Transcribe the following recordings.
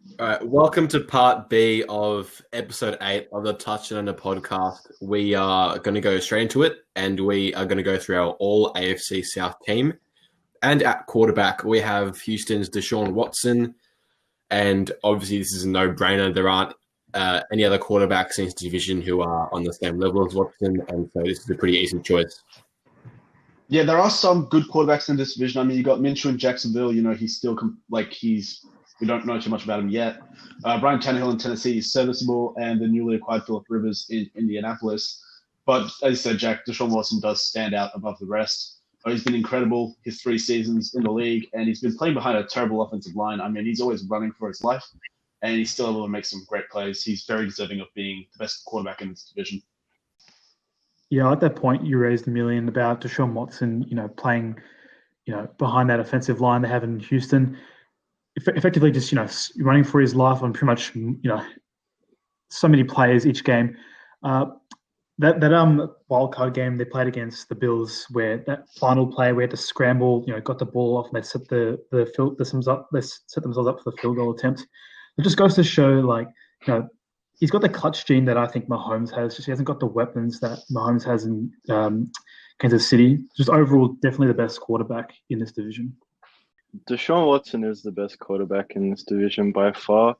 All right, welcome to part B of episode 8 of the TouchDownUnder podcast. We are going to go straight into it, and we are going to go through our All-AFC South team. And at quarterback, we have Houston's Deshaun Watson, and obviously this is a no-brainer. There aren't any other quarterbacks in this division who are on the same level as Watson, and so this is a pretty easy choice. Yeah, there are some good quarterbacks in this division. I mean, you got Minshew in Jacksonville. He's still we don't know too much about him yet. Ryan Tannehill in Tennessee is serviceable, and the newly acquired Phillip Rivers in Indianapolis. But as you said, Jack, Deshaun Watson does stand out above the rest. He's been incredible his 3 seasons in the league, and he's been playing behind a terrible offensive line. I mean, he's always running for his life, and he's still able to make some great plays. He's very deserving of being the best quarterback in this division. Yeah, at that point you raised a million about Deshaun Watson, playing, behind that offensive line they have in Houston, effectively just, running for his life on pretty much, so many players each game. That wild card game they played against the Bills, where that final play we had to scramble, got the ball off and they set themselves up for the field goal attempt. It just goes to show, he's got the clutch gene that I think Mahomes has. Just he hasn't got the weapons that Mahomes has in Kansas City. Just overall, definitely the best quarterback in this division. Deshaun Watson is the best quarterback in this division by far.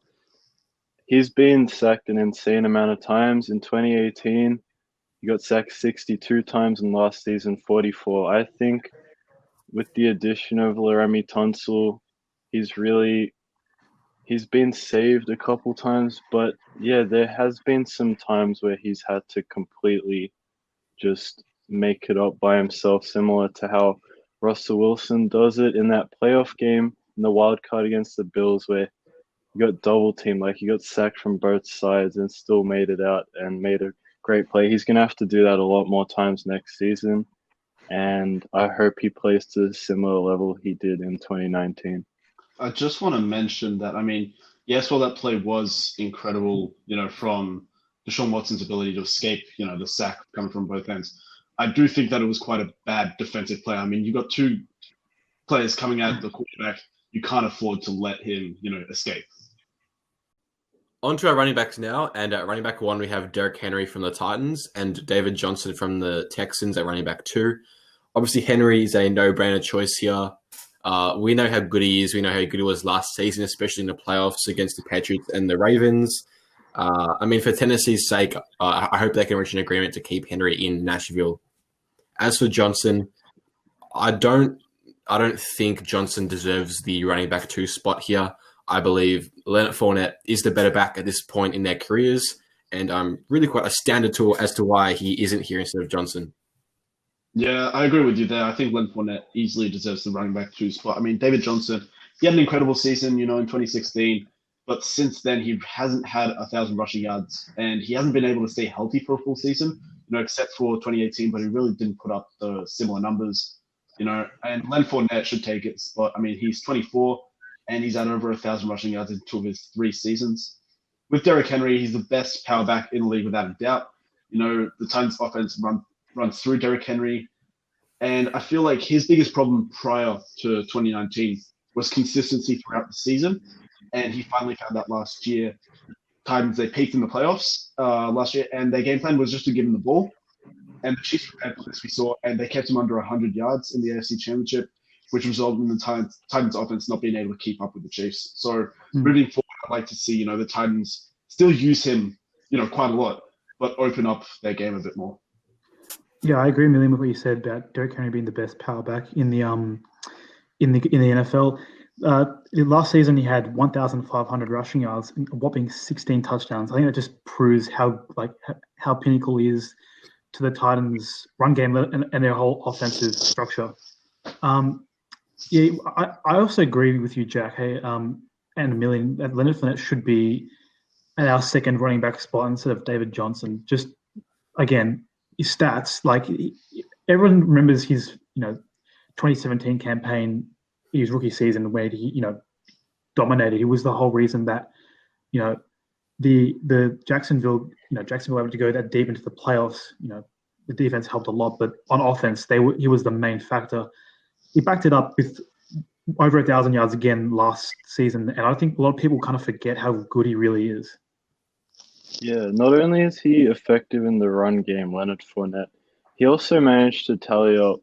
He's been sacked an insane amount of times. In 2018, he got sacked 62 times, and last season 44. I think with the addition of Laramie Tunsil, he's been saved a couple times, but yeah, there has been some times where he's had to completely just make it up by himself, similar to how Russell Wilson does it in that playoff game in the wild card against the Bills, where he got double teamed, he got sacked from both sides and still made it out and made a great play. He's going to have to do that a lot more times next season, and I hope he plays to a similar level he did in 2019. I just want to mention that, yes, while that play was incredible, from Deshaun Watson's ability to escape, the sack coming from both ends, I do think that it was quite a bad defensive play. You got 2 players coming at the quarterback. You can't afford to let him, escape. On to our running backs now, and at running back 1, we have Derrick Henry from the Titans and David Johnson from the Texans at running back 2. Obviously, Henry is a no-brainer choice here. We know how good he is. We know how good he was last season, especially in the playoffs against the Patriots and the Ravens. For Tennessee's sake, I hope they can reach an agreement to keep Henry in Nashville. As for Johnson, I don't think Johnson deserves the running back 2 spot here. I believe Leonard Fournette is the better back at this point in their careers, and I'm really quite astounded as to why he isn't here instead of Johnson. Yeah, I agree with you there. I think Leonard Fournette easily deserves the running back 2 spot. David Johnson, he had an incredible season, in 2016, but since then he hasn't had 1,000 rushing yards, and he hasn't been able to stay healthy for a full season, except for 2018, but he really didn't put up the similar numbers, and Leonard Fournette should take it spot. He's 24, and he's had over 1,000 rushing yards in 2 of his 3 seasons. With Derrick Henry, he's the best power back in the league without a doubt. The Titans offense runs through Derrick Henry, and I feel like his biggest problem prior to 2019 was consistency throughout the season, and he finally found that last year. Titans, they peaked in the playoffs last year, and their game plan was just to give him the ball, and the Chiefs prepared for this, we saw, and they kept him under 100 yards in the AFC Championship, which resulted in the Titans offense not being able to keep up with the Chiefs. So moving forward, I'd like to see, the Titans still use him, quite a lot, but open up their game a bit more. Yeah, I agree, Million, with what you said about Derrick Henry being the best power back in the NFL. Last season, he had 1,500 rushing yards and a whopping 16 touchdowns. I think that just proves how pinnacle he is to the Titans' run game and their whole offensive structure. I also agree with you, Jack. Hey, and a million that Leonard Fournette should be at our second running back spot instead of David Johnson. Just again, his stats, everyone remembers his 2017 campaign, his rookie season where he dominated. He was the whole reason that the Jacksonville able to go that deep into the playoffs. The defense helped a lot, but on offense he was the main factor. He backed it up with over 1,000 yards again last season, and I think a lot of people kind of forget how good he really is. Yeah, not only is he effective in the run game, Leonard Fournette, he also managed to tally up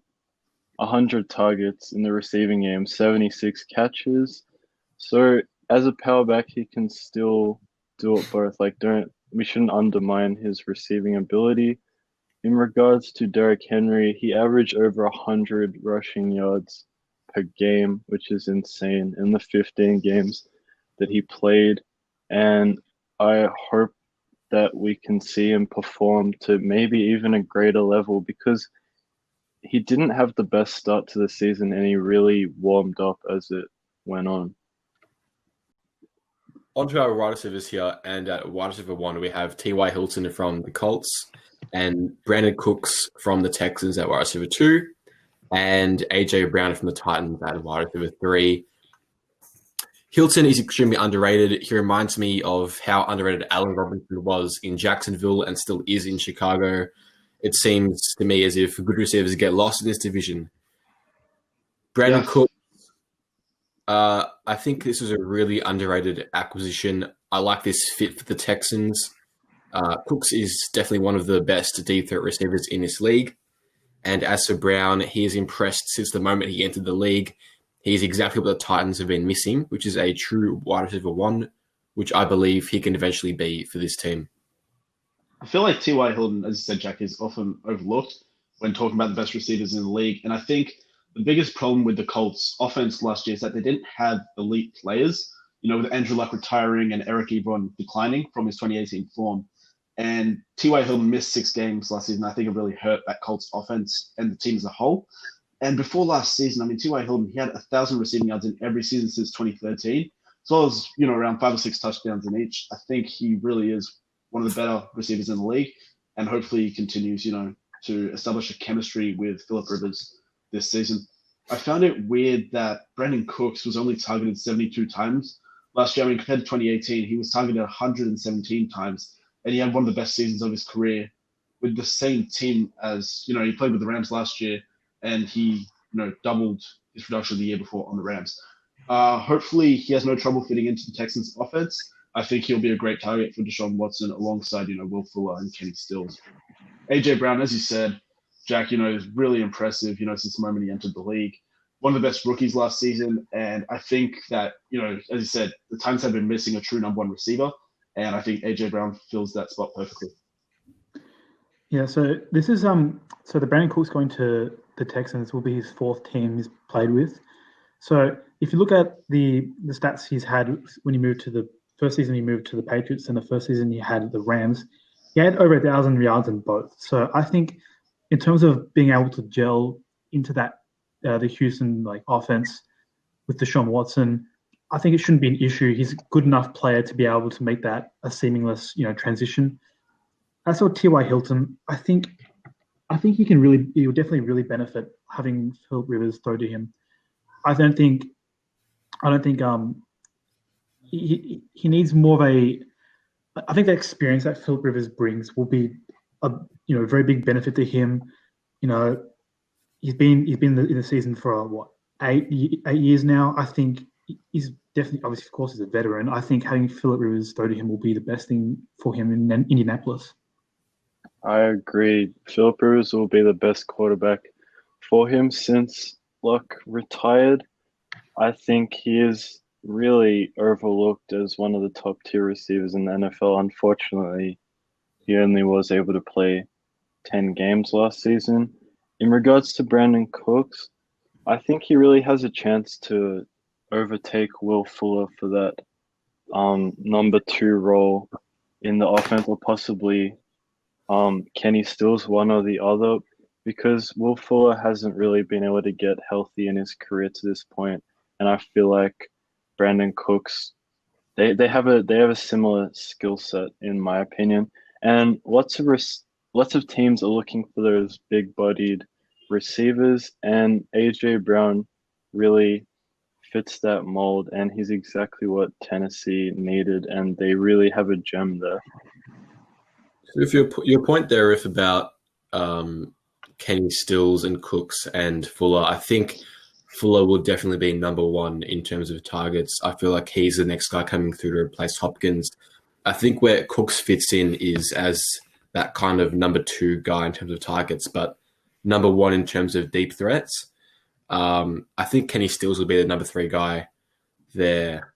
100 targets in the receiving game, 76 catches. So as a power back, he can still do it both. Like, we shouldn't undermine his receiving ability. In regards to Derrick Henry, he averaged over 100 rushing yards per game, which is insane in the 15 games that he played. And I hope that we can see him perform to maybe even a greater level, because he didn't have the best start to the season and he really warmed up as it went on. On to our wide receivers here, and at wide receiver 1, we have T.Y. Hilton from the Colts and Brandon Cooks from the Texans at wide receiver 2, and A.J. Brown from the Titans at wide receiver 3. Hilton is extremely underrated. He reminds me of how underrated Allen Robinson was in Jacksonville and still is in Chicago. It seems to me as if good receivers get lost in this division. Brandon Cooks, I think this was a really underrated acquisition. I like this fit for the Texans. Cooks is definitely one of the best deep threat receivers in this league. And as for Brown, he has impressed since the moment he entered the league. He's exactly what the Titans have been missing, which is a true wide receiver 1, which I believe he can eventually be for this team. I feel like T.Y. Hilton, as you said, Jack, is often overlooked when talking about the best receivers in the league. And I think the biggest problem with the Colts offense last year is that they didn't have elite players, with Andrew Luck retiring and Eric Ebron declining from his 2018 form. And T.Y. Hilton missed 6 games last season. I think it really hurt that Colts offense and the team as a whole. And before last season, T.Y. Hilton, he had 1,000 receiving yards in every season since 2013, as well as, around 5 or 6 touchdowns in each. I think he really is one of the better receivers in the league, and hopefully he continues, to establish a chemistry with Phillip Rivers this season. I found it weird that Brandon Cooks was only targeted 72 times last year. Compared to 2018, he was targeted 117 times, and he had one of the best seasons of his career with the same team as, he played with the Rams last year, and he, doubled his production the year before on the Rams. Hopefully he has no trouble fitting into the Texans offense. I think he'll be a great target for Deshaun Watson alongside, Will Fuller and Kenny Stills. A.J. Brown, as you said, Jack, is really impressive, since the moment he entered the league. One of the best rookies last season. And I think that, as you said, the Titans have been missing a true number 1 receiver. And I think A.J. Brown fills that spot perfectly. Yeah, so this is so the Brandon Cooks going to the Texans will be his 4th team he's played with. So if you look at the stats he's had when he moved to the first season, he moved to the Patriots, and the first season he had the Rams, he had over 1,000 yards in both. So I think in terms of being able to gel into that the Houston offense with Deshaun Watson, I think it shouldn't be an issue. He's a good enough player to be able to make that a seamless transition. As for T.Y. Hilton, I think he will definitely really benefit having Phillip Rivers throw to him. I don't think he needs more of a. I think the experience that Phillip Rivers brings will be a very big benefit to him. He's been in the season for 8 years now. I think he's definitely, obviously, of course, he's a veteran. I think having Phillip Rivers throw to him will be the best thing for him in Indianapolis. I agree. Phillip Rivers will be the best quarterback for him since Luck retired. I think he is really overlooked as one of the top tier receivers in the NFL. Unfortunately, he only was able to play 10 games last season. In regards to Brandon Cooks, I think he really has a chance to overtake Will Fuller for that number 2 role in the offense, or possibly Kenny Stills, one or the other, because Will Fuller hasn't really been able to get healthy in his career to this point, and I feel like Brandon Cooks, they have a similar skill set in my opinion, and lots of teams are looking for those big-bodied receivers, and A.J. Brown really fits that mold, and he's exactly what Tennessee needed, and they really have a gem there. So if your point there, if about Kenny Stills and Cooks and Fuller, I think Fuller will definitely be number one in terms of targets. I feel like he's the next guy coming through to replace Hopkins. I think where Cooks fits in is as that kind of number two guy in terms of targets, but number one in terms of deep threats. I think Kenny Stills will be the number three guy there.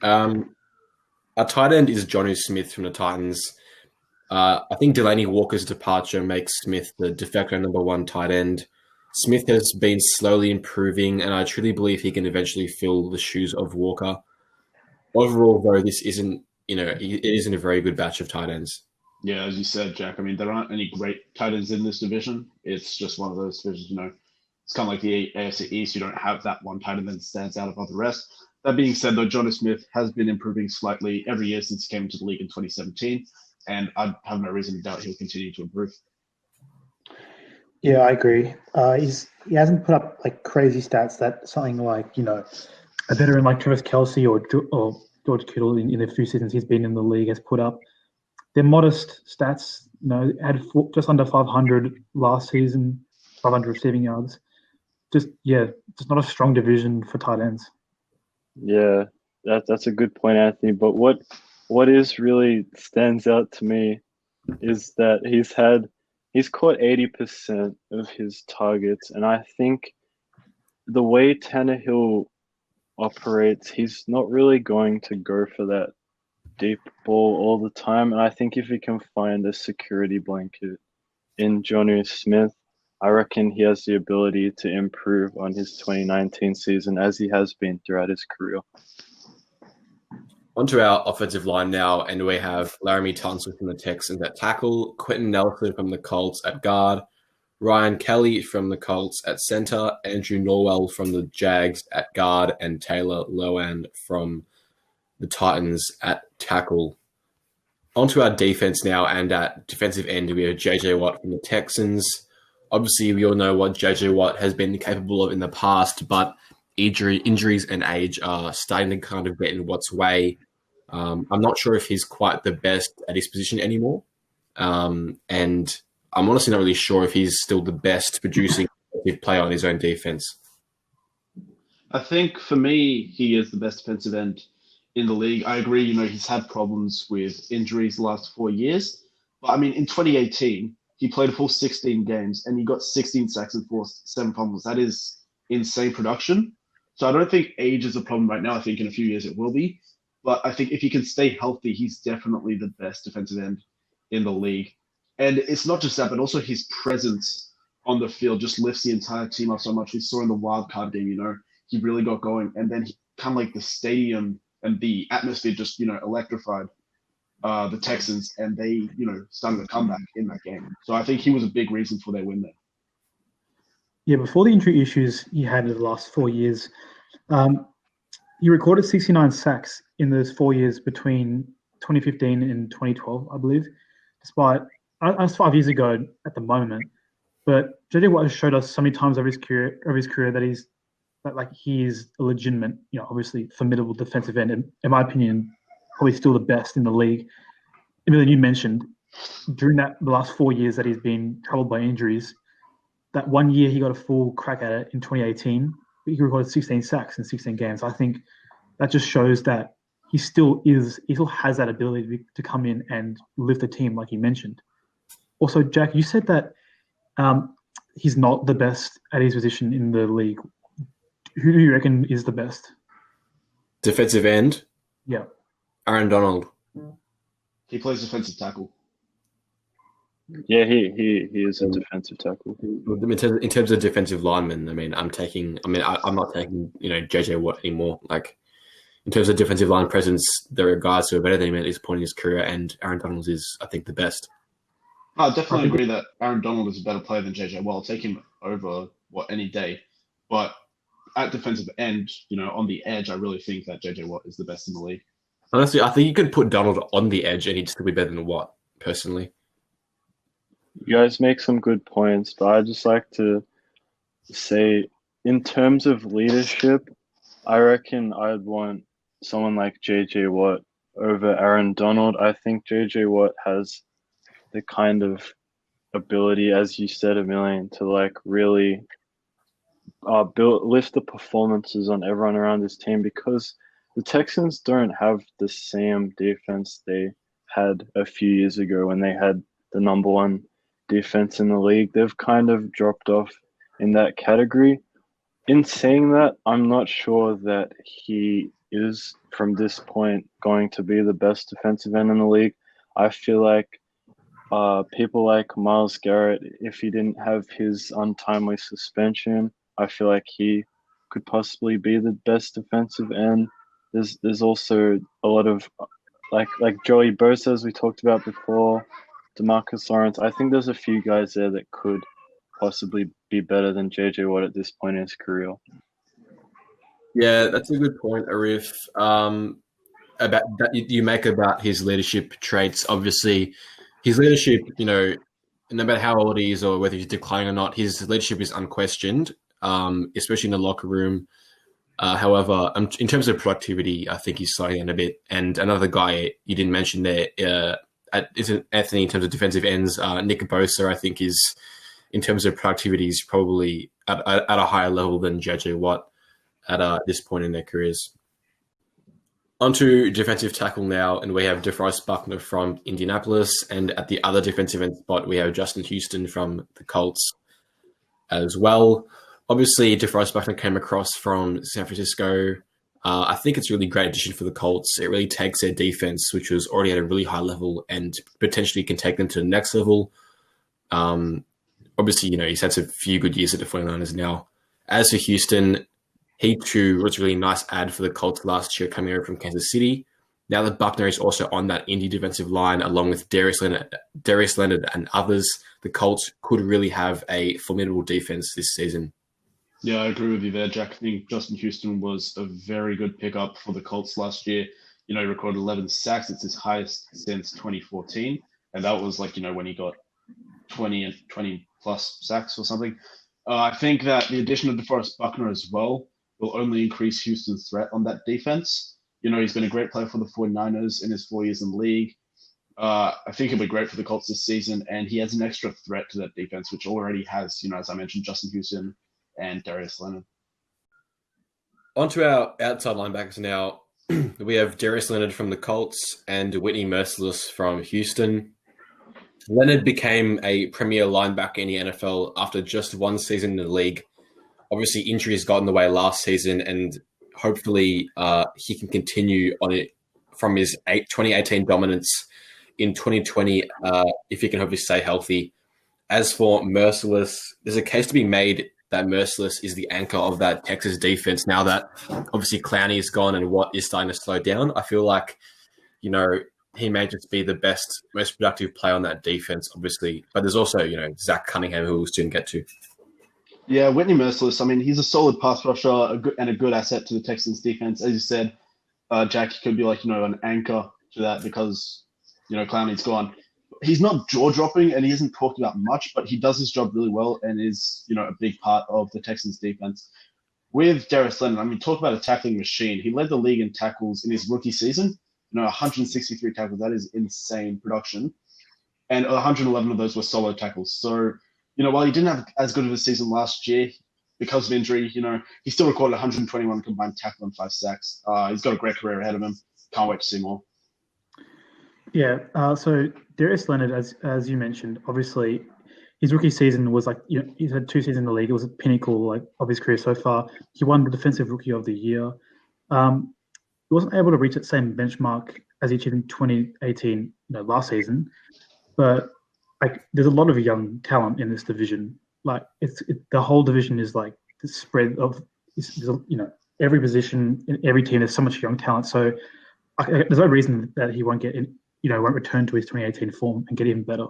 Our tight end is Jonnu Smith from the Titans. I think Delaney Walker's departure makes Smith the de facto number one tight end. Smith has been slowly improving, and I truly believe he can eventually fill the shoes of Walker. Overall, though, this isn't, it isn't a very good batch of tight ends. Yeah, as you said, Jack, I mean, there aren't any great tight ends in this division. It's just one of those divisions, it's kind of like the AFC East. You don't have that one tight end that stands out above the rest. That being said, though, Jonnu Smith has been improving slightly every year since he came into the league in 2017, and I have no reason to doubt he'll continue to improve. Yeah, I agree. He hasn't put up like crazy stats that something like a veteran like Travis Kelce or George Kittle in the few seasons he's been in the league has put up. They're modest stats. Had just under 500 last season, 500 receiving yards. Just not a strong division for tight ends. Yeah, that's a good point, Anthony. But what is really stands out to me is that he's caught 80% of his targets, and I think the way Tannehill operates, he's not really going to go for that deep ball all the time. And I think if he can find a security blanket in Jonnu Smith, I reckon he has the ability to improve on his 2019 season as he has been throughout his career. Onto our offensive line now, and we have Laramie Tunsil from the Texans at tackle, Quentin Nelson from the Colts at guard, Ryan Kelly from the Colts at center, Andrew Norwell from the Jags at guard, and Taylor Lowan from the Titans at tackle. Onto our defense now, and at defensive end, we have JJ Watt from the Texans. Obviously, we all know what JJ Watt has been capable of in the past, but injuries and age are starting to kind of get in Watt's way. I'm not sure if he's quite the best at his position anymore. And I'm honestly not really sure if he's still the best producing player on his own defense. I think for me, he is the best defensive end in the league. I agree, he's had problems with injuries the last 4 years. But I mean, in 2018, he played a full 16 games and he got 16 sacks and forced 7 fumbles. That is insane production. So I don't think age is a problem right now. I think in a few years it will be. But I think if he can stay healthy, he's definitely the best defensive end in the league. And it's not just that, but also his presence on the field just lifts the entire team up so much. We saw in the wild card game, he really got going. And then kind of like the stadium and the atmosphere just, electrified the Texans, and they, started a comeback in that game. So I think he was a big reason for their win there. Yeah, before the injury issues he had in the last 4 years, he recorded 69 sacks in those 4 years between 2015 and 2012, I believe. Despite, that's 5 years ago at the moment, but JJ Watt has showed us so many times over his career that he is a legitimate, obviously formidable defensive end, and in my opinion, probably still the best in the league. Emilian, you mentioned during the last 4 years that he's been troubled by injuries. That 1 year he got a full crack at it in 2018. He recorded 16 sacks in 16 games. I think that just shows that he still has that ability to come in and lift the team, like you mentioned. Also, Jack, you said that he's not the best at his position in the league. Who do you reckon is the best? Defensive end? Yeah. Aaron Donald. He plays defensive tackle. Yeah, he is a defensive tackle. In terms of defensive linemen, I'm not taking JJ Watt anymore. Like, in terms of defensive line presence, there are guys who are better than him at this point in his career, and Aaron Donald is, I think, the best. I definitely agree that Aaron Donald is a better player than JJ Watt. I'll take him over any day. But at defensive end, on the edge, I really think that JJ Watt is the best in the league. Honestly, I think you could put Donald on the edge and he'd still be better than Watt, personally. You guys make some good points, but I'd just like to say, in terms of leadership, I reckon I'd want someone like JJ Watt over Aaron Donald. I think JJ Watt has the kind of ability, as you said, Emilian, to really lift the performances on everyone around this team, because the Texans don't have the same defense they had a few years ago when they had the number one defense in the league. They've kind of dropped off in that category. In saying that, I'm not sure that he is, from this point, going to be the best defensive end in the league. I feel like people like Myles Garrett, if he didn't have his untimely suspension, I feel like he could possibly be the best defensive end. There's also a lot of like Joey Bosa, as we talked about before, DeMarcus Lawrence. I think there's a few guys there that could possibly be better than JJ Watt at this point in his career. Yeah, that's a good point, Arif. About that you make about his leadership traits. Obviously, his leadership, no matter how old he is or whether he's declining or not, his leadership is unquestioned, especially in the locker room. However, in terms of productivity, I think he's slowing down a bit. And another guy you didn't mention there isn't Anthony in terms of defensive ends. Nick Bosa, I think, is in terms of productivity, is probably at a higher level than JJ Watt at this point in their careers. Onto defensive tackle now, and we have DeForest Buckner from Indianapolis, and at the other defensive end spot, we have Justin Houston from the Colts as well. Obviously, DeForest Buckner came across from San Francisco. I think it's a really great addition for the Colts. It really takes their defense, which was already at a really high level, and potentially can take them to the next level. Obviously, he's had a few good years at the 49ers now. As for Houston, he too was a really nice add for the Colts last year, coming over from Kansas City. Now that Buckner is also on that Indy defensive line, along with Darius Leonard and others, the Colts could really have a formidable defense this season. Yeah, I agree with you there, Jack. I think Justin Houston was a very good pickup for the Colts last year. He recorded 11 sacks. It's his highest since 2014. And that was when he got 20 plus sacks or something. I think that the addition of DeForest Buckner as well will only increase Houston's threat on that defense. He's been a great player for the 49ers in his 4 years in the league. I think he'll be great for the Colts this season, and he has an extra threat to that defense, which already has, as I mentioned, Justin Houston and Darius Leonard. Onto our outside linebackers now. We have Darius Leonard from the Colts and Whitney Mercilus from Houston. Leonard became a premier linebacker in the NFL after just one season in the league. Obviously, injuries got in the way last season, and hopefully he can continue on it from his 2018 dominance in 2020 if he can hopefully stay healthy. As for Mercilus, there's a case to be made that Mercilus is the anchor of that Texas defense now that obviously Clowney is gone and Watt is starting to slow down. I feel like, he may just be the best, most productive player on that defense, obviously. But there's also, Zach Cunningham, who we'll soon get to. Yeah, Whitney Mercilus, he's a solid pass rusher and a good asset to the Texans defense. As you said, Jack, he could be an anchor to that because, Clowney's gone. He's not jaw-dropping and he isn't talked about much, but he does his job really well and is, a big part of the Texans defense. With Darius Leonard, talk about a tackling machine. He led the league in tackles in his rookie season. 163 tackles. That is insane production. And 111 of those were solo tackles. So, while he didn't have as good of a season last year because of injury, he still recorded 121 combined tackle and 5 sacks. He's got a great career ahead of him. Can't wait to see more. Yeah, so Darius Leonard, as you mentioned, obviously his rookie season was he's had 2 seasons in the league. It was a pinnacle of his career so far. He won the Defensive Rookie of the Year. He wasn't able to reach that same benchmark as he achieved in 2018, last season. But there's a lot of young talent in this division. The whole division is the spread of, every position in every team. There's so much young talent. So there's no reason that he won't won't return to his 2018 form and get even better.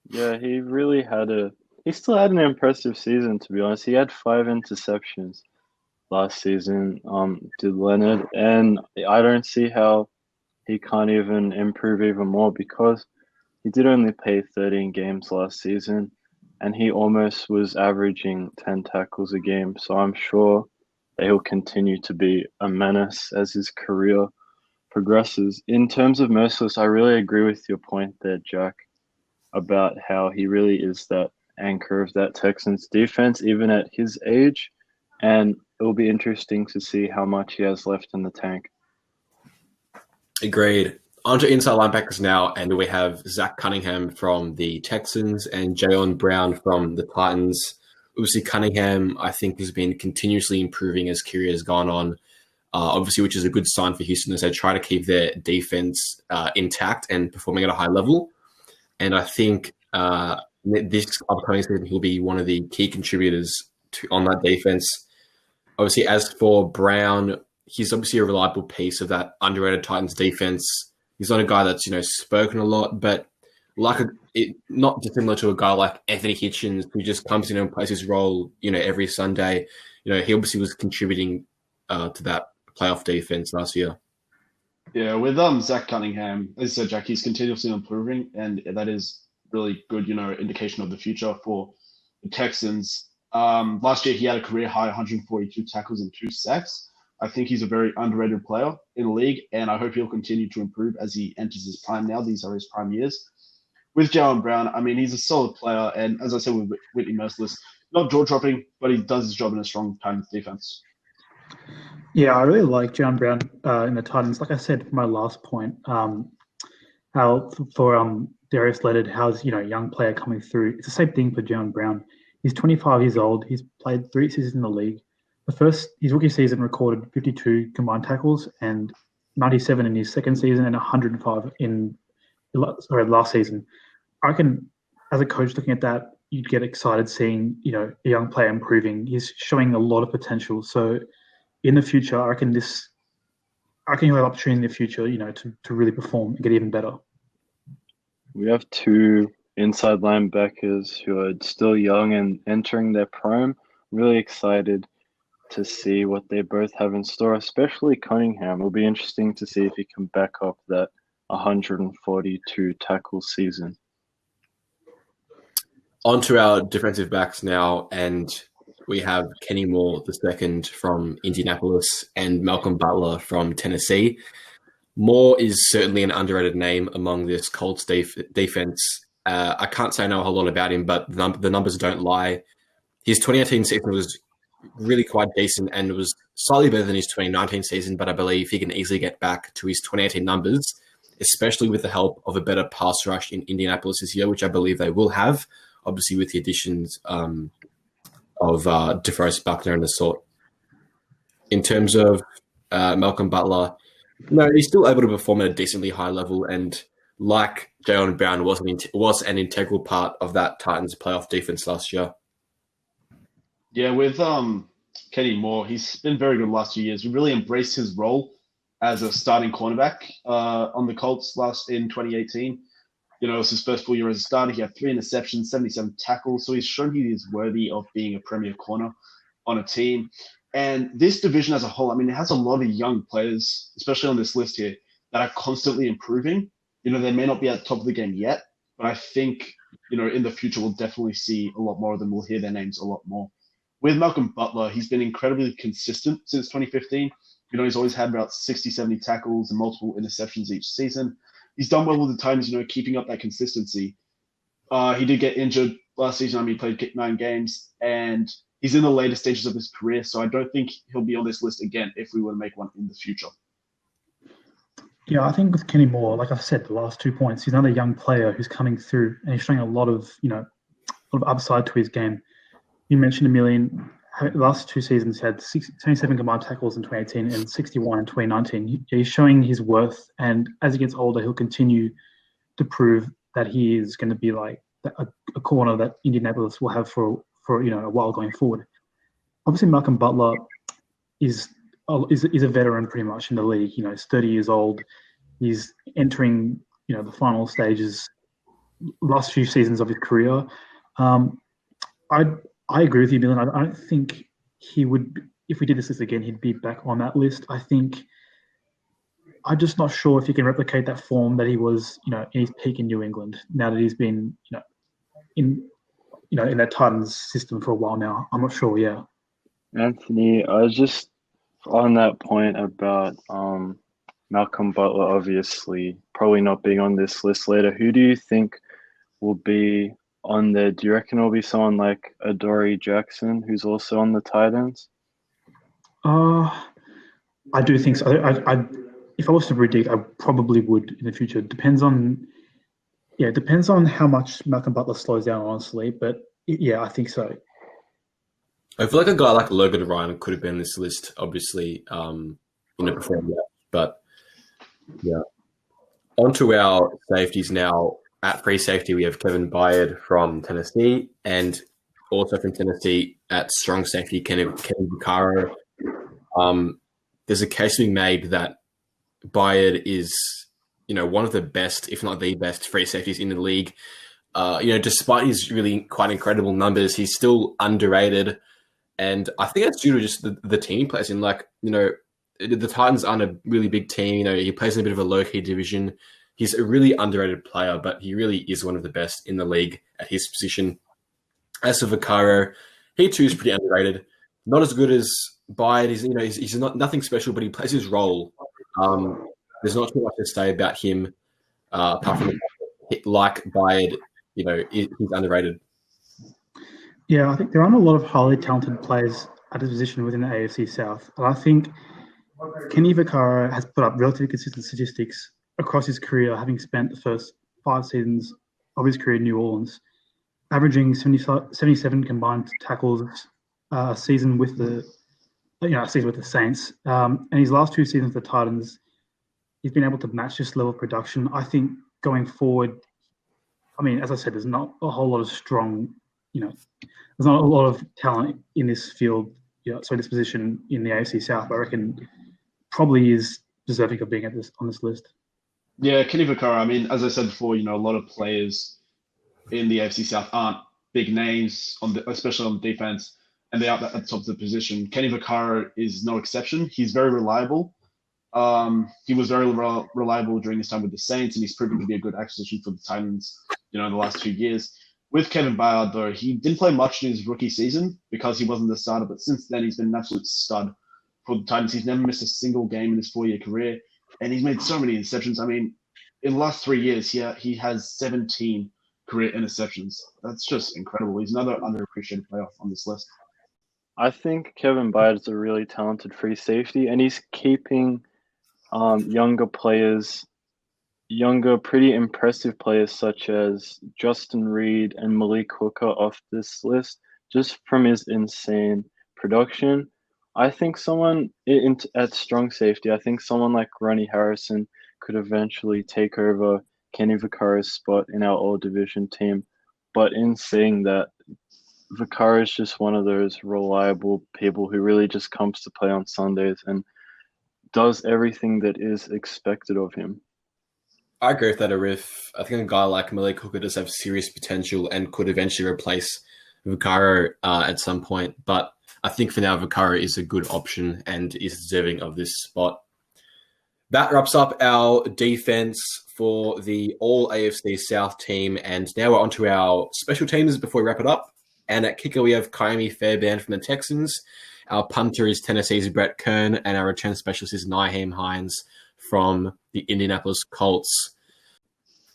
Yeah, he still had an impressive season, to be honest. He had 5 interceptions last season, did Leonard, and I don't see how he can't even improve even more because he did only play 13 games last season and he almost was averaging 10 tackles a game. So I'm sure that he'll continue to be a menace as his career progresses. In terms of Mercilus, I really agree with your point there, Jack, about how he really is that anchor of that Texans defense, even at his age. And it will be interesting to see how much he has left in the tank. Agreed. On to inside linebackers now, and we have Zach Cunningham from the Texans and Jayon Brown from the Titans. Obviously, Cunningham, I think, has been continuously improving as career has gone on, obviously, which is a good sign for Houston as they try to keep their defense intact and performing at a high level. And I think this upcoming season, he'll be one of the key contributors on that defense. Obviously, as for Brown, he's obviously a reliable piece of that underrated Titans defense. He's not a guy that's spoken a lot, but not dissimilar to a guy like Anthony Hitchens, who just comes in and plays his role every Sunday. He obviously was contributing to that playoff defense last year. Yeah, with Zach Cunningham, as I said, Jack, he's continuously improving, and that is really good, indication of the future for the Texans. Last year, he had a career high 142 tackles and 2 sacks. I think he's a very underrated player in the league, and I hope he'll continue to improve as he enters his prime now. These are his prime years. With Jayon Brown, I mean, he's a solid player, and as I said with Whitney Mercilus, not jaw-dropping, but he does his job in a strong Titans defense. Yeah, I really like Jayon Brown in the Titans. Like I said for my last point, how for Darius Leonard, how's young player coming through. It's the same thing for Jayon Brown. He's 25 years old. He's played 3 seasons in the league. His rookie season recorded 52 combined tackles and 97 in his second season and 105 in last season. I reckon as a coach looking at that, you'd get excited seeing a young player improving. He's showing a lot of potential. So in the future, I reckon he'll have opportunity in the future, to really perform and get even better. We have 2 inside linebackers who are still young and entering their prime. Really excited to see what they both have in store, especially Cunningham. It'll be interesting to see if he can back up that 142 tackle season. On to our defensive backs now, and we have Kenny Moore II from Indianapolis and Malcolm Butler from Tennessee. Moore is certainly an underrated name among this Colts defense. I can't say I know a whole lot about him, but the numbers don't lie. His 2018 season was really quite decent and was slightly better than his 2019 season, but I believe he can easily get back to his 2018 numbers, especially with the help of a better pass rush in Indianapolis this year, which I believe they will have, obviously with the additions of DeForest Buckner and the sort. In terms of Malcolm Butler, no, he's still able to perform at a decently high level, and like Jayon Brown was an integral part of that Titans playoff defense last year. Yeah, with Kenny Moore, he's been very good the last few years. He really embraced his role as a starting cornerback on the Colts in 2018. It was his first full year as a starter. He had 3 interceptions, 77 tackles. So he's shown he is worthy of being a premier corner on a team. And this division as a whole, I mean, it has a lot of young players, especially on this list here, that are constantly improving. They may not be at the top of the game yet, but I think, in the future, we'll definitely see a lot more of them. We'll hear their names a lot more. With Malcolm Butler, he's been incredibly consistent since 2015. He's always had about 60, 70 tackles and multiple interceptions each season. He's done well with the Titans, keeping up that consistency. He did get injured last season. I mean, he played 9 games, and he's in the later stages of his career, so I don't think he'll be on this list again if we were to make one in the future. Yeah, I think with Kenny Moore, like I said, the last 2 points, he's another young player who's coming through, and he's showing a lot of upside to his game. You mentioned the last 2 seasons, he had 27 combined tackles in 2018 and 61 in 2019. He's showing his worth, and as he gets older, he'll continue to prove that he is going to be like a corner that Indianapolis will have for a while going forward. Obviously, Malcolm Butler is a veteran pretty much in the league. He's 30 years old. He's entering the final stages, last few seasons of his career. I agree with you, Dylan. I don't think he would, if we did this list again, he'd be back on that list. I'm just not sure if he can replicate that form that he was, in his peak in New England. Now that he's been, in that Titans system for a while now, I'm not sure. Yeah, Anthony, I was just on that point about Malcolm Butler, obviously probably not being on this list later. Who do you think will be on there, do you reckon it'll be someone like Adoree Jackson, who's also on the Titans? I do think so. If I was to predict, I probably would in the future. Depends on how much Malcolm Butler slows down, honestly. But yeah, I think so. I feel like a guy like Logan Ryan could have been on this list, obviously, before that. But yeah, on to our safeties now. At free safety, we have Kevin Byard from Tennessee, and also from Tennessee at strong safety, Kenny Vaccaro. There's a case being made that Byard is, one of the best, if not the best, free safeties in the league. Despite his really quite incredible numbers, he's still underrated. And I think that's due to just the team he plays in. The Titans aren't a really big team. He plays in a bit of a low-key division. He's a really underrated player, but he really is one of the best in the league at his position. As for Vaccaro, he too is pretty underrated. Not as good as Byard. He's not nothing special, but he plays his role. There's not too much to say about him, apart from like Byard, he's underrated. Yeah, I think there aren't a lot of highly talented players at his position within the AFC South. And I think Kenny Vaccaro has put up relatively consistent statistics across his career, having spent the first 5 seasons of his career in New Orleans, averaging 77 combined tackles a season with the Saints. And his last 2 seasons with the Titans, he's been able to match this level of production. I think going forward, as I said, there's not a whole lot of strong, there's not a lot of talent in this field, this position in the AFC South, but I reckon probably is deserving of being on this list. Yeah, Kenny Vaccaro, as I said before, a lot of players in the AFC South aren't big names, especially on defense, and they are at the top of the position. Kenny Vaccaro is no exception. He's very reliable. He was very reliable during his time with the Saints, and he's proven to be a good acquisition for the Titans, in the last 2 years. With Kevin Byard, though, he didn't play much in his rookie season because he wasn't the starter, but since then he's been an absolute stud for the Titans. He's never missed a single game in his 4-year career, and he's made so many interceptions. In the last 3 years, he has 17 career interceptions. That's just incredible. He's another underappreciated player on this list. I think Kevin Byard is a really talented free safety, and he's keeping younger, pretty impressive players such as Justin Reed and Malik Hooker off this list just from his insane production. I think someone at strong safety, I think someone like Ronnie Harrison could eventually take over Kenny Vaccaro's spot in our all-division team. But in saying that, Vaccaro is just one of those reliable people who really just comes to play on Sundays and does everything that is expected of him. I agree with that, Arif. I think a guy like Malik Hooker does have serious potential and could eventually replace Vaccaro at some point. But I think for now, Vaccaro is a good option and is deserving of this spot. That wraps up our defense for the All-AFC South team. And now we're on to our special teams before we wrap it up. And at kicker, we have Kaimi Fairbairn from the Texans. Our punter is Tennessee's Brett Kern. And our return specialist is Nyheim Hines from the Indianapolis Colts.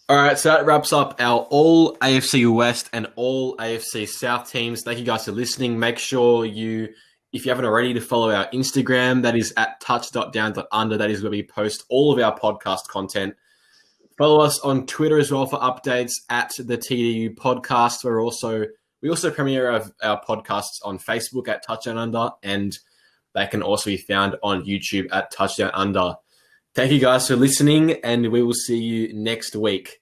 All right, so that wraps up our All-AFC West and All-AFC South teams. Thank you guys for listening. Make sure if you haven't already, to follow our Instagram. That is at touch.down.under. That is where we post all of our podcast content. Follow us on Twitter as well for updates at the TDU Podcast. We also premiere our podcasts on Facebook at TouchDownUnder, and they can also be found on YouTube at TouchDownUnder. Thank you guys for listening, and we will see you next week.